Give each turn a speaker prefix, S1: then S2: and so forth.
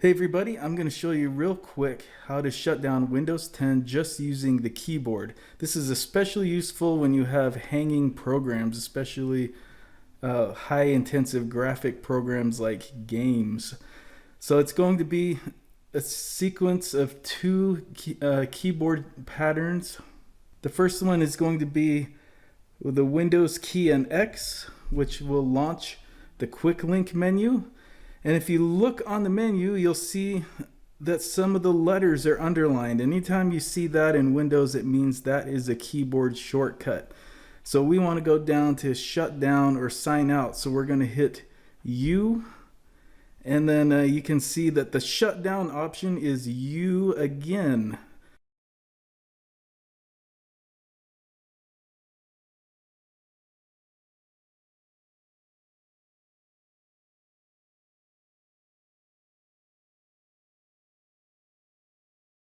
S1: Hey everybody, I'm going to show you real quick how to shut down Windows 10 just using the keyboard. This is especially useful when you have hanging programs, especially high intensive graphic programs like games. So it's going to be a sequence of two keyboard patterns. The first one is going to be the Windows key and X, which will launch the quick link menu. And if you look on the menu, you'll see that some of the letters are underlined. Anytime you see that in Windows, it means that is a keyboard shortcut. So we want to go down to shut down or sign out. So we're going to hit U. And then you can see that the shutdown option is U again.